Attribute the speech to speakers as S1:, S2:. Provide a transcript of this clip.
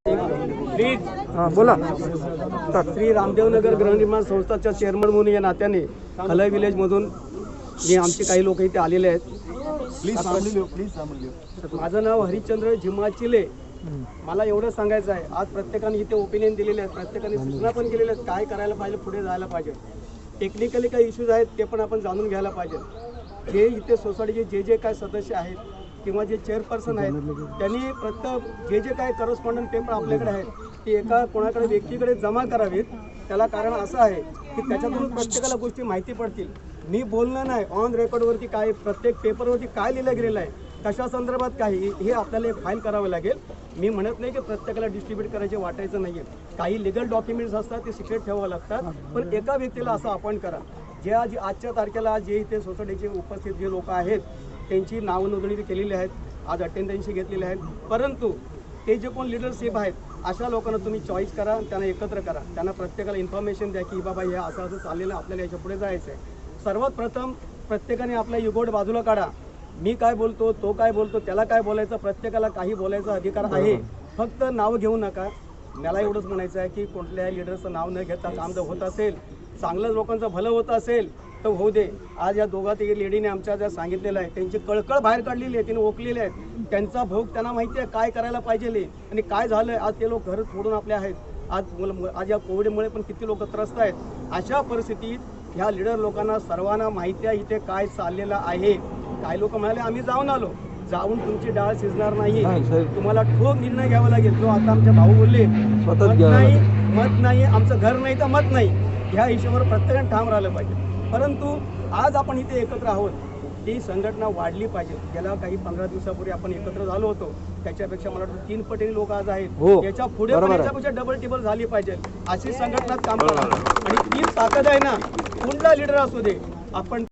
S1: Please
S2: बोला.
S1: श्री रामदेवनगर गृहनिर्माण संस्थाच्या चेअरमन म्हणून या नात्याने खलय विलेज मधून मी आमचे काही लोक इथे आलेले आहेत. माझं नाव हरिश्चंद्र झिमाचिले. मला एवढं सांगायचं आहे, आज प्रत्येकाने इथे ओपिनियन दिलेले आहेत, प्रत्येकाने सूचना पण केलेल्या आहेत काय करायला पाहिजे, पुढे जायला पाहिजे. टेक्निकली काही इश्यूज आहेत ते पण आपण जाणून घ्यायला पाहिजे. जे इथे सोसायटीचे जे काय सदस्य आहेत किंवा जे चेअरपर्सन आहेत त्यांनी प्रत्येक जे काय करस्पॉन्डंट पेपर आपल्याकडे आहेत ते एका कोणाकडे व्यक्तीकडे जमा करावेत. त्याला कारण असं आहे की त्याच्यातून प्रत्येकाला गोष्टी माहिती पडतील. मी बोलणं नाही, ऑन रेकॉर्डवरती काय प्रत्येक पेपरवरती काय लिहिलं गेलेलं आहे, कशा संदर्भात काही हे आपल्याला एक फाईल करावं लागेल. मी म्हणत नाही की प्रत्येकाला डिस्ट्रीब्यूट करायचे वाटायचं नाही आहे. काही लिगल डॉक्युमेंट्स असतात ते सिक्रेट ठेवावं लागतात. पण एका व्यक्तीला असं अपॉइंट करा जे आजच्या तारखेला जे इथे सोसायटीचे उपस्थित जे लोक आहेत त्यांची नावं नोंदणी केलेली आहेत, आज अटेंडन्सी घेतलेली आहेत. परंतु ते जे कोण लिडरशिप आहेत अशा लोकांना तुम्ही चॉईस करा, त्यांना एकत्र करा, त्यांना प्रत्येकाला इन्फॉर्मेशन द्या की बाबा हे असं असं चाललेलं आपल्याला याच्या पुढे जायचं आहे. सर्वात प्रथम प्रत्येकाने आपला युगोट बाजूला काढा. मी काय बोलतो, तो काय बोलतो, त्याला काय बोलायचं, प्रत्येकाला काही बोलायचा अधिकार आहे. फक्त नाव घेऊ नका. मला एवढंच म्हणायचं आहे की कुठल्याही लिडरचं नाव न घेता काम जर होत असेल, चांगलं लोकांचं भलं होत असेल तर होऊ दे. आज या दोघा तिघी लेडीने आमच्या ज्या सांगितलेलं आहे त्यांची कळकळ बाहेर काढलेली आहे, तिने ओकलेले आहेत. त्यांचा भोग त्यांना माहिती आहे काय करायला पाहिजे आणि काय झालं. आज ते लोक घर सोडून आपले आहेत. आज या कोविडमुळे पण किती लोक त्रस्त आहेत. अशा परिस्थितीत ह्या लीडर लोकांना सर्वांना माहिती आहे इथे काय चाललेलं आहे. काही लोक म्हणाले आम्ही जाऊन आलो, जाऊन तुमची डाळ शिजणार नाही, तुम्हाला ठोक निर्णय घ्यावा लागेल. जो आता आमचे भाऊ बोलले मत नाही आमचं घर नाही तर मत नाही, ह्या हिशोबावर प्रत्येकाने ठाम राहिलं पाहिजे. परंतु आज आपण इथे एकत्र आहोत, ती संघटना वाढली पाहिजे. गेल्या काही 15 दिवसापूर्वी आपण एकत्र झालो होतो, त्याच्यापेक्षा मला वाटतं 3 पटीने लोक आज आहेत. याच्या पुढे याच्यापेक्षा डबल टिबल झाली पाहिजे. अशी संघटना काम करा आणि ती ताकद आहे ना, कुठला लीडर असू दे आपण